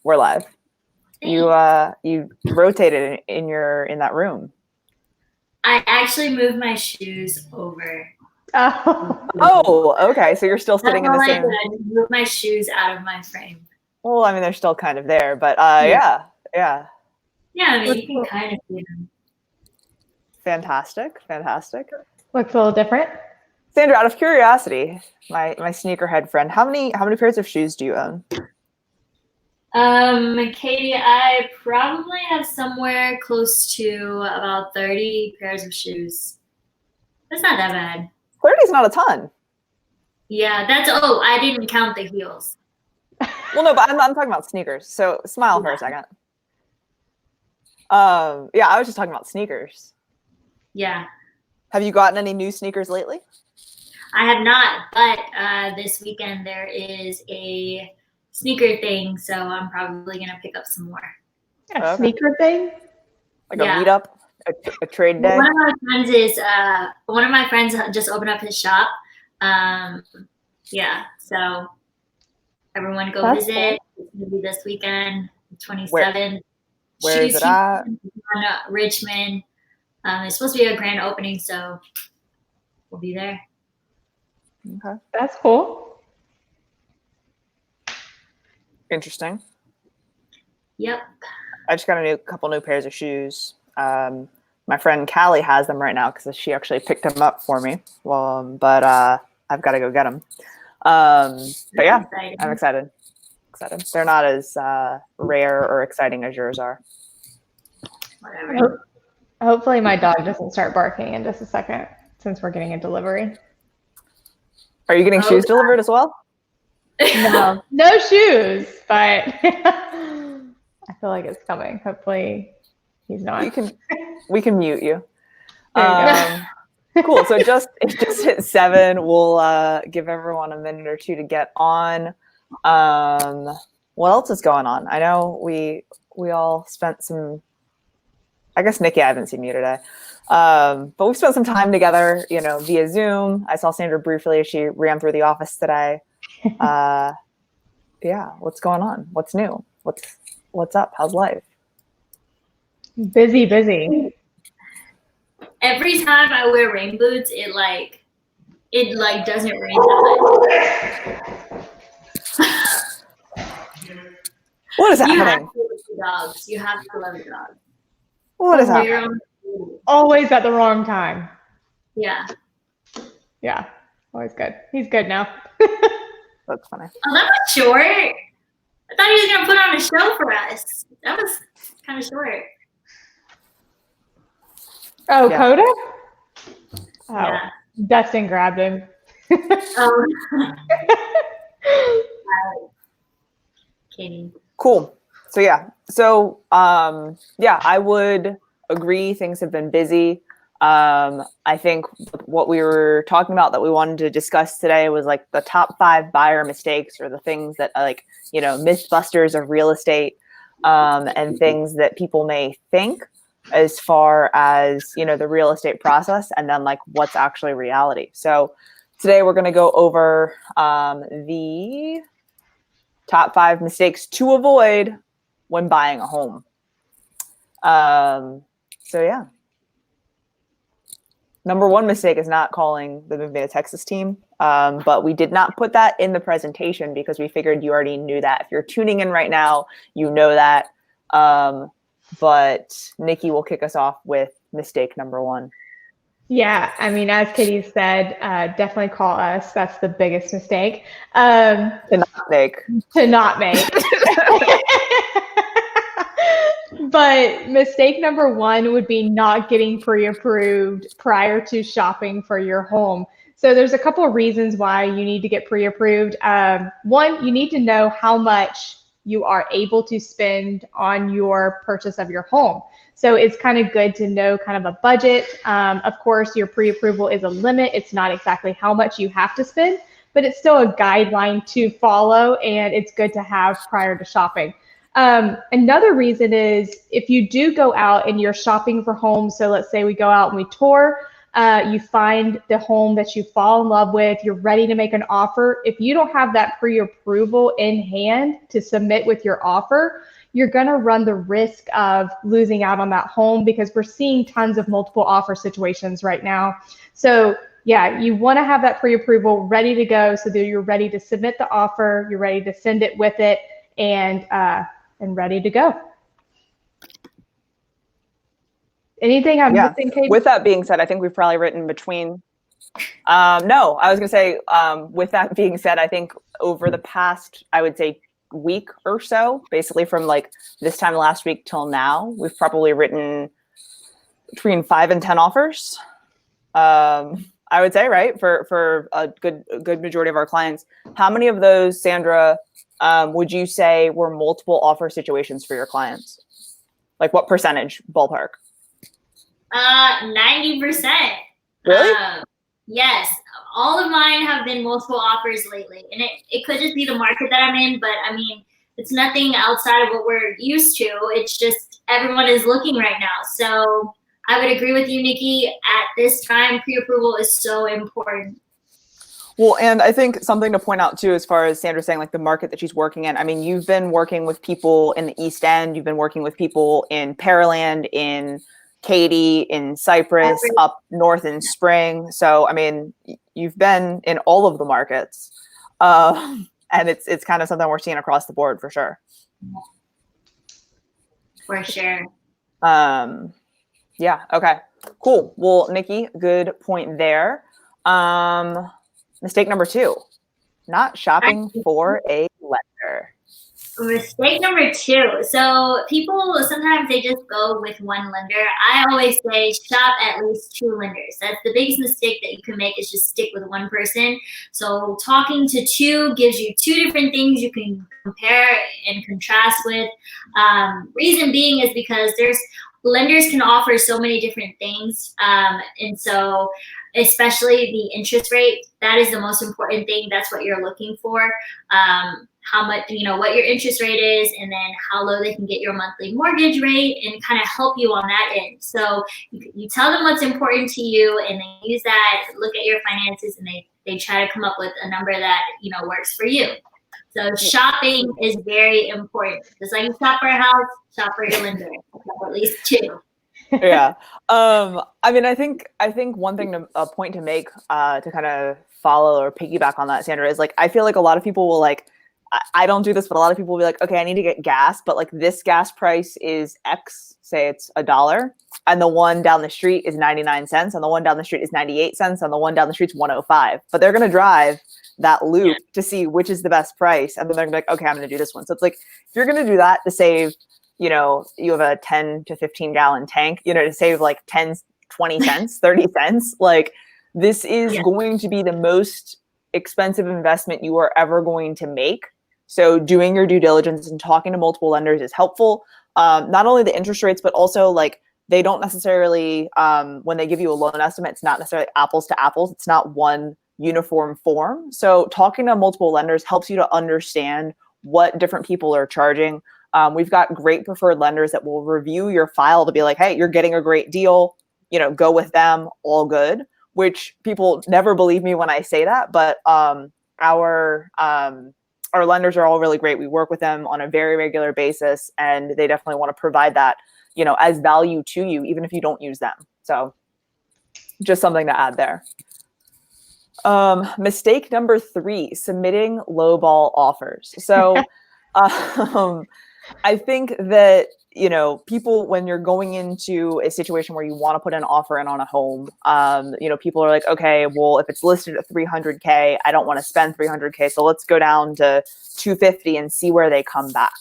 We're live. You rotated in that room. I actually moved my shoes over. Oh, okay. So you're still sitting in the same. I moved my shoes out of my frame. Well, I mean, they're still kind of there, but Yeah, yeah. I mean, you can kind of see them. Fantastic. Looks a little different. Sandra, out of curiosity, my sneakerhead friend, how many pairs of shoes do you own? Katie, I probably have somewhere close to about 30 pairs of shoes. That's not that bad. 30 is not a ton. Yeah, I didn't count the heels. Well, no, but I'm talking about sneakers. So smile for a second. Yeah, I was just talking about sneakers. Yeah. Have you gotten any new sneakers lately? I have not, but this weekend there is a sneaker thing, so I'm probably gonna pick up some more. A sneaker thing? Like a meetup, a trade day? One of my friends just opened up his shop. Yeah, so everyone go visit. Cool. It's gonna be this weekend, 27th. Where is it at? Richmond. It's supposed to be a grand opening, so we'll be there. Okay. That's cool. Interesting. Yep. I just got a couple new pairs of shoes. My friend Callie has them right now because she actually picked them up for me. But I've got to go get them. But yeah, exciting. I'm excited. They're not as rare or exciting as yours are. Whatever. Hopefully my dog doesn't start barking in just a second since we're getting a delivery. Are you getting shoes delivered as well? No shoes, but I feel like it's coming. Hopefully he's not. We can mute you. Cool. So it just hit 7. We'll give everyone a minute or two to get on. What else is going on? I know we all spent some. I guess Nikki, I haven't seen you today. But we spent some time together, via Zoom. I saw Sandra briefly as she ran through the office today. Yeah, what's going on? What's new? What's up? How's life? Busy. Every time I wear rain boots, it doesn't rain that much. What is happening? You have to love your dogs. What is happening? Always at the wrong time. Yeah. Yeah. Always good. He's good now. That's funny. Oh, that was short. I thought he was going to put on a show for us. That was kind of short. Oh, yeah. Coda? Oh, yeah. Dustin grabbed him. Oh. Kidding. Cool. So yeah. I would agree. Things have been busy. I think what we were talking about that we wanted to discuss today was like the top 5 buyer mistakes, or the things that mythbusters of real estate, and things that people may think as far as, the real estate process, and then like what's actually reality. So today we're going to go over the top 5 mistakes to avoid when buying a home. So yeah. Number 1 mistake is not calling the MOVEMETOTX Team, but we did not put that in the presentation because we figured you already knew that. If you're tuning in right now, you know that. But Nikki will kick us off with mistake number 1. Yeah, I mean, as Katie said, definitely call us. That's the biggest mistake. To not make. But mistake number 1 would be not getting pre-approved prior to shopping for your home. So there's a couple of reasons why you need to get pre-approved. One, you need to know how much you are able to spend on your purchase of your home. So it's kind of good to know kind of a budget. Of course, your pre-approval is a limit. It's not exactly how much you have to spend, but it's still a guideline to follow, and it's good to have prior to shopping. Another reason is if you do go out and you're shopping for homes, so let's say we go out and we tour, you find the home that you fall in love with, you're ready to make an offer. If you don't have that pre-approval in hand to submit with your offer, you're going to run the risk of losing out on that home, because we're seeing tons of multiple offer situations right now. So yeah, you want to have that pre-approval ready to go so that you're ready to submit the offer, you're ready to send it with it, and ready to go. Anything I'm missing, Katie? With that being said, I think we've probably written between. No, I was going to say, with that being said, I think over the past, I would say, week or so, basically from like this time last week till now, we've probably written between 5 and 10 offers. I would say, right, for a good majority of our clients. How many of those, Sandra, would you say were multiple offer situations for your clients? Like what percentage, ballpark? 90%. Really? Yes. All of mine have been multiple offers lately. And it could just be the market that I'm in, but I mean, it's nothing outside of what we're used to. It's just everyone is looking right now. So I would agree with you, Nikki. At this time, pre-approval is so important. Well, and I think something to point out too, as far as Sandra saying, like the market that she's working in. I mean, you've been working with people in the East End. You've been working with people in Pearland, in Katy, in Cypress, up north in Spring. So, I mean, you've been in all of the markets. And it's kind of something we're seeing across the board for sure. For sure. Yeah. Okay. Cool. Well, Nikki, good point there. Mistake number 2, not shopping for a lender. Mistake number 2. So people, sometimes they just go with one lender. I always say shop at least 2 lenders. That's the biggest mistake that you can make, is just stick with one person. So talking to 2 gives you 2 different things you can compare and contrast with. Reason being is because lenders can offer so many different things. And so especially the interest rate, that is the most important thing. That's what you're looking for. How much, what your interest rate is, and then how low they can get your monthly mortgage rate, and kind of help you on that end. So you tell them what's important to you, and they use that, look at your finances, and they try to come up with a number that, works for you. So shopping is very important. Just like you shop for a house, shop for your lender. At least 2. Yeah. I mean, I think one thing a point to make, to kind of follow or piggyback on that, Sandra, is like, I feel like a lot of people will like, I don't do this, but a lot of people will be like, okay, I need to get gas, but like this gas price is X, say it's $1, and the one down the street is 99 cents, and the one down the street is 98 cents, and the one down the street's 105. But they're going to drive that loop to see which is the best price. And then they're gonna be like, okay, I'm going to do this one. So it's like, if you're going to do that to save, you have a 10 to 15 gallon tank, to save like 10, 20 cents, 30 cents, like this is going to be the most expensive investment you are ever going to make. So doing your due diligence and talking to multiple lenders is helpful. Not only the interest rates, but also like they don't necessarily, when they give you a loan estimate, it's not necessarily apples to apples. It's not one uniform form. So talking to multiple lenders helps you to understand what different people are charging. We've got great preferred lenders that will review your file to be like, hey, you're getting a great deal, go with them, all good, which people never believe me when I say that. But our lenders are all really great. We work with them on a very regular basis, and they definitely want to provide that, as value to you, even if you don't use them. So just something to add there. Mistake number 3, submitting lowball offers. So I think that, people, when you're going into a situation where you want to put an offer in on a home, people are like, okay, well, if it's listed at 300K, I don't want to spend 300K. So let's go down to 250 and see where they come back,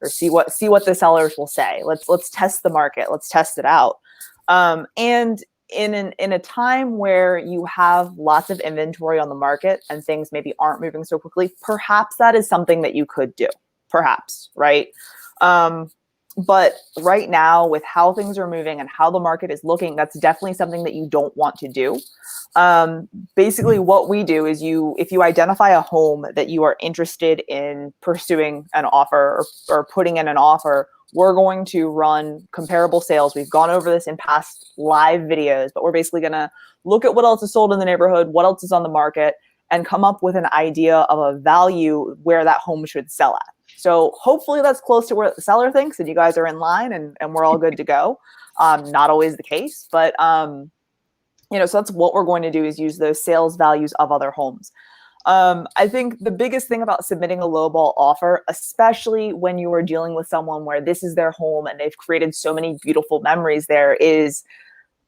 or see what the sellers will say. Let's test the market. Let's test it out. And in a time where you have lots of inventory on the market and things maybe aren't moving so quickly, perhaps that is something that you could do. Perhaps, right? But right now, with how things are moving and how the market is looking, that's definitely something that you don't want to do. Basically, what we do is if you identify a home that you are interested in pursuing an offer or putting in an offer, we're going to run comparable sales. We've gone over this in past live videos, but we're basically going to look at what else is sold in the neighborhood, what else is on the market, and come up with an idea of a value where that home should sell at. So hopefully that's close to where the seller thinks and you guys are in line and we're all good to go. Not always the case, but so that's what we're going to do, is use those sales values of other homes. I think the biggest thing about submitting a lowball offer, especially when you are dealing with someone where this is their home and they've created so many beautiful memories there, is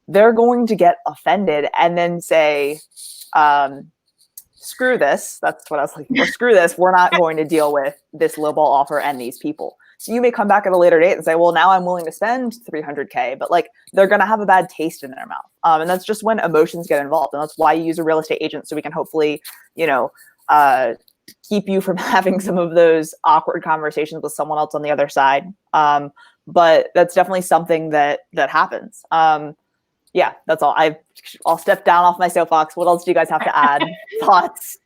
they're going to get offended and then say, screw this. That's what I was looking for. Screw this. We're not going to deal with this lowball offer and these people. So you may come back at a later date and say, well, now I'm willing to spend $300K, but like they're going to have a bad taste in their mouth. And that's just when emotions get involved. And that's why you use a real estate agent, so we can hopefully, keep you from having some of those awkward conversations with someone else on the other side. But that's definitely something that happens. Yeah, that's all. I'll step down off my soapbox. What else do you guys have to add? Thoughts,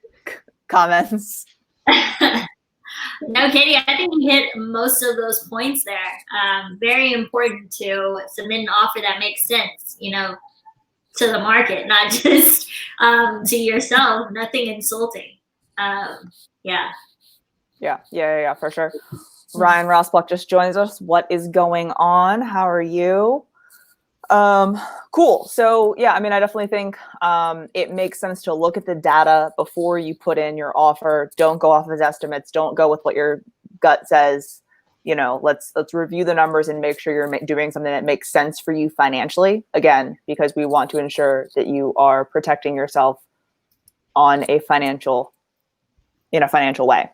comments? No, Katie, I think you hit most of those points there. Very important to submit an offer that makes sense, to the market, not just to yourself. Nothing insulting. Yeah, for sure. Ryan Rossbluck just joins us. What is going on? How are you? Cool. So yeah, I mean, I definitely think it makes sense to look at the data before you put in your offer. Don't go off of estimates. Don't go with what your gut says. Let's review the numbers and make sure you're doing something that makes sense for you financially. Again, because we want to ensure that you are protecting yourself on a financial way.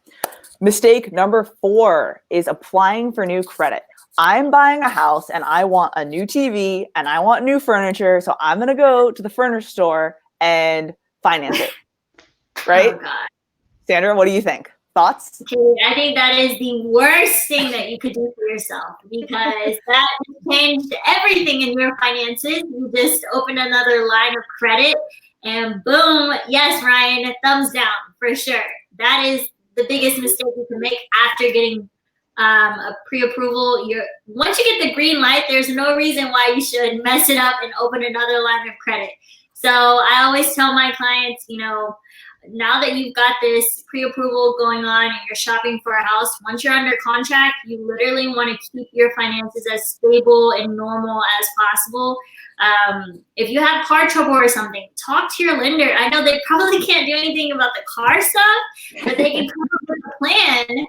Mistake number 4 is applying for new credit. I'm buying a house and I want a new TV and I want new furniture. So I'm going to go to the furniture store and finance it. Right? Oh, God. Sandra, what do you think? Thoughts? I think that is the worst thing that you could do for yourself, because that changed everything in your finances. You just opened another line of credit and boom. Yes, Ryan, a thumbs down for sure. That is the biggest mistake you can make after getting a pre-approval. Once you get the green light, there's no reason why you should mess it up and open another line of credit. So I always tell my clients, now that you've got this pre-approval going on and you're shopping for a house, once you're under contract, you literally want to keep your finances as stable and normal as possible. If you have car trouble or something, talk to your lender. I know they probably can't do anything about the car stuff, but they can come up with a plan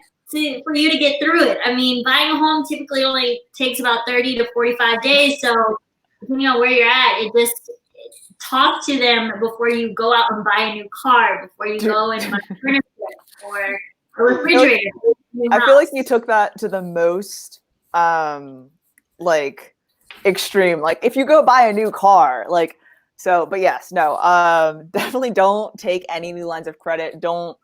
for you to get through it. I mean, buying a home typically only takes about 30 to 45 days. So depending on where you're at, talk to them before you go out and buy a new car, before you go and buy furniture or a refrigerator. I feel like you took that to the most extreme. Like if you go buy a new car, but yes, no, definitely don't take any new lines of credit. Don't.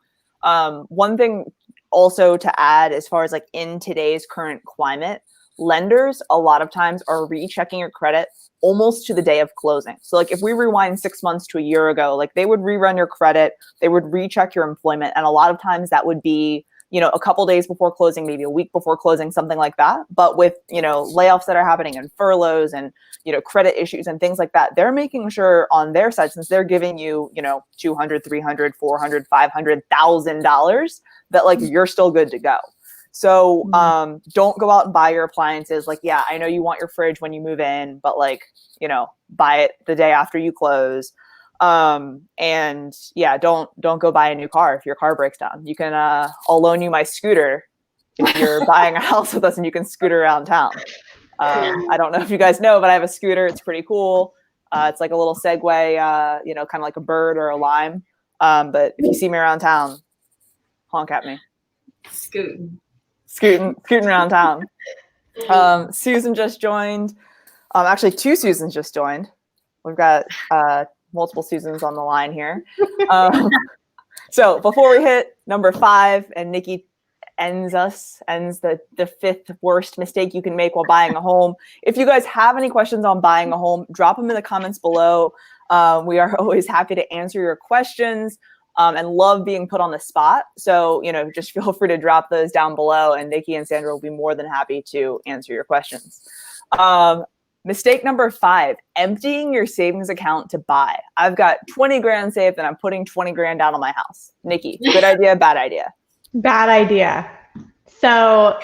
One thing also to add, as far as in today's current climate, lenders a lot of times are rechecking your credit almost to the day of closing. So if we rewind 6 months to a year ago, they would rerun your credit, they would recheck your employment. And a lot of times that would be, a couple days before closing, maybe a week before closing, something like that. But with, layoffs that are happening and furloughs and, credit issues and things like that, they're making sure on their side, since they're giving you, $200, $300, $400, $500,000, that you're still good to go. So don't go out and buy your appliances. Yeah, I know you want your fridge when you move in, but buy it the day after you close. And yeah, don't go buy a new car if your car breaks down. You can, I'll loan you my scooter if you're buying a house with us, and you can scooter around town. I don't know if you guys know, but I have a scooter. It's pretty cool. It's like a little Segway, kind of like a bird or a lime. But if you see me around town, honk at me. Scooting around town. Susan just joined. Actually, 2 Susans just joined. We've got multiple Susans on the line here. So before we hit number 5, and Nikki ends the fifth worst mistake you can make while buying a home. If you guys have any questions on buying a home, drop them in the comments below. We are always happy to answer your questions and love being put on the spot. So, just feel free to drop those down below, and Nikki and Sandra will be more than happy to answer your questions. Mistake number 5, emptying your savings account to buy. I've got 20 grand saved and I'm putting 20 grand down on my house. Nikki, good idea, bad idea? Bad idea. So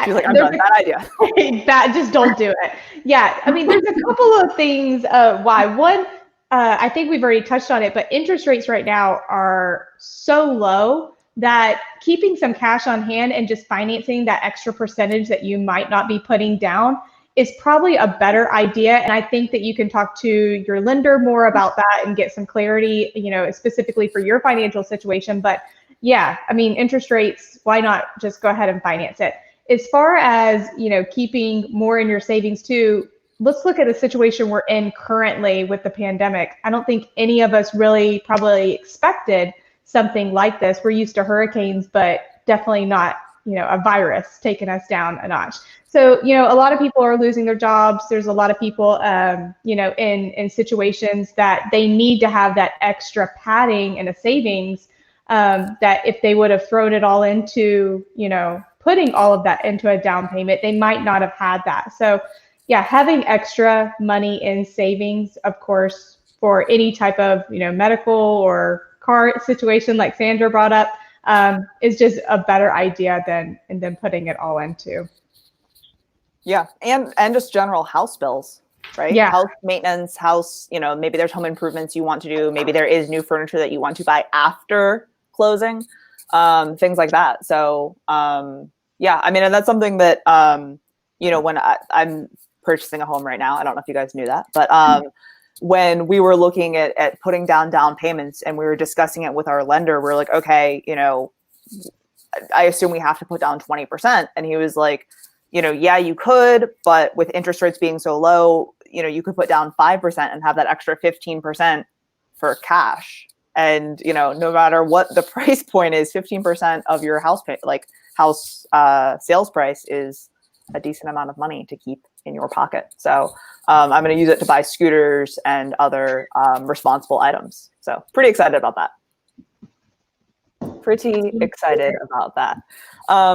she's like, I'm done. Bad idea. Just don't do it. Yeah. I mean, there's a couple of things why. One, I think we've already touched on it, but interest rates right now are so low that keeping some cash on hand and just financing that extra percentage that you might not be putting down is probably a better idea. And I think that you can talk to your lender more about that and get some clarity, specifically for your financial situation. But yeah, I mean, interest rates, why not just go ahead and finance it? As far as, keeping more in your savings too, let's look at the situation we're in currently with the pandemic. I don't think any of us really probably expected something like this. We're used to hurricanes, but definitely not, a virus taking us down a notch. So, a lot of people are losing their jobs. There's a lot of people, in situations that they need to have that extra padding and a savings that if they would have thrown it all into, putting all of that into a down payment, they might not have had that. So yeah, having extra money in savings, of course, for any type of, medical or car situation like Sandra brought up, is just a better idea than putting it all into. Yeah, and just general house bills, right? Yeah. House maintenance, maybe there's home improvements you want to do. Maybe there is new furniture that you want to buy after closing, things like that. So, yeah, I mean, and that's something that, when I'm purchasing a home right now, I don't know if you guys knew that, but when we were looking at putting down payments and we were discussing it with our lender, we're like, okay, I assume we have to put down 20%. And he was like, yeah, you could, but with interest rates being so low, you could put down 5% and have that extra 15% for cash. And, no matter what the price point is, 15% of your house sales price is a decent amount of money to keep in your pocket. So I'm going to use it to buy scooters and other responsible items. So pretty excited about that.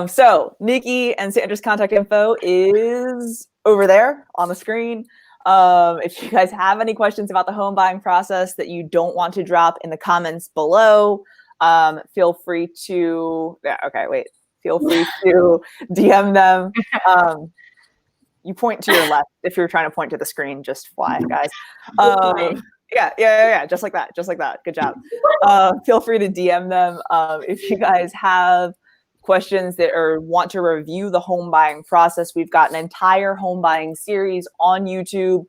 So Nikki and Sandra's contact info is over there on the screen. If you guys have any questions about the home buying process that you don't want to drop in the comments below, feel free to, feel free to DM them. You point to your left if you're trying to point to the screen, just fly, guys. Yeah, just like that. Good job. Feel free to DM them if you guys have questions that or want to review the home buying process. We've got an entire home buying series on YouTube,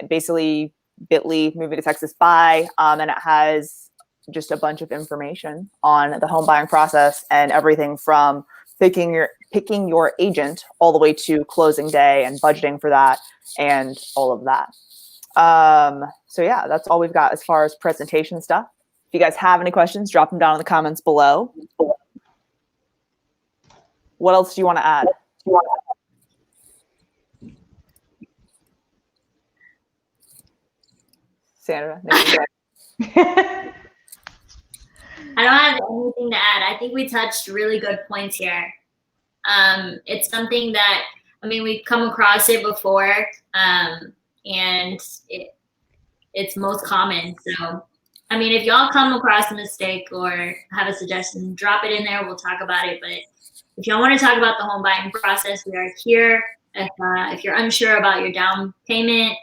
basically bit.ly Moving to Texas Buy, and it has just a bunch of information on the home buying process and everything from picking your agent all the way to closing day and budgeting for that and all of that. So yeah, that's all we've got as far as presentation stuff. If you guys have any questions, drop them down in the comments below. What else do you want to add? Sandra? I don't have anything to add. I think we touched really good points here. It's something that, we've come across it before, and it's most common. So, if y'all come across a mistake or have a suggestion, drop it in there. We'll talk about it. But if y'all want to talk about the home buying process, we are here. If you're unsure about your down payment,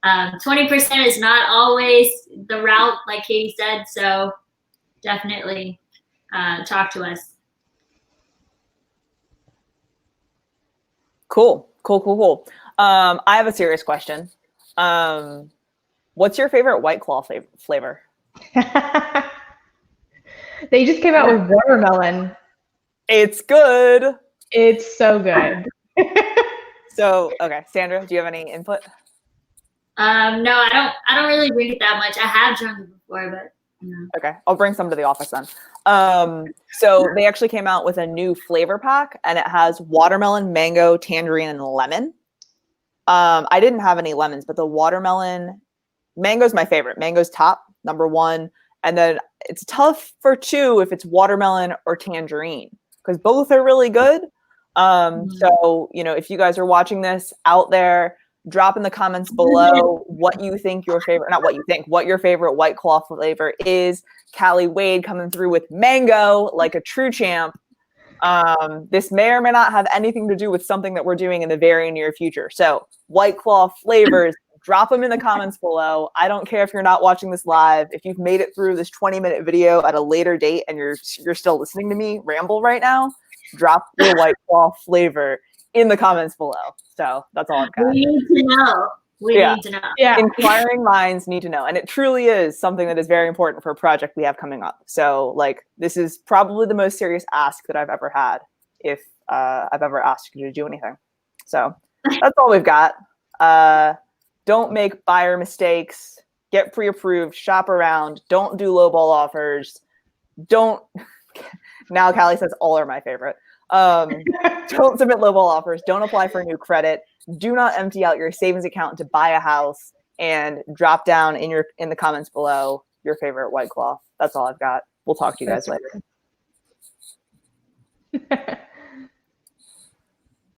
20% is not always the route, like Katie said. So definitely talk to us. Cool. I have a serious question. What's your favorite White Claw flavor? They just came out with watermelon. It's good. It's so good. So, okay, Sandra, do you have any input? No, I don't really drink it that much. I have drunk it before, but Okay, I'll bring some to the office then. So they actually came out with a new flavor pack, and it has watermelon, mango, tangerine, and lemon. I didn't have any lemons, but the watermelon, mango's my favorite. Mango's top, number one. And then it's tough for two if it's watermelon or tangerine, because both are really good. So, you know, if you guys are watching this out there, drop in the comments below what you think your favorite, not what you think, what your favorite White Claw flavor is. Callie Wade coming through with mango like a true champ. This may or may not have anything to do with something that we're doing in the very near future. So White Claw flavors, drop them in the comments below. I don't care if you're not watching this live. If you've made it through this 20-minute video at a later date and you're still listening to me ramble right now, drop your White Claw flavor in the comments below. So that's all I've got. We need to know. We need to know. Yeah. Inquiring minds need to know. And it truly is something that is very important for a project we have coming up. So like, this is probably the most serious ask that I've ever had if I've ever asked you to do anything. So that's all we've got. Don't make buyer mistakes, get pre-approved, shop around, don't do lowball offers. Now Callie says all are my favorite. Don't submit lowball offers, don't apply for new credit, do not empty out your savings account to buy a house, and drop down in the comments below your favorite White Claw. That's all I've got. We'll talk to you guys later.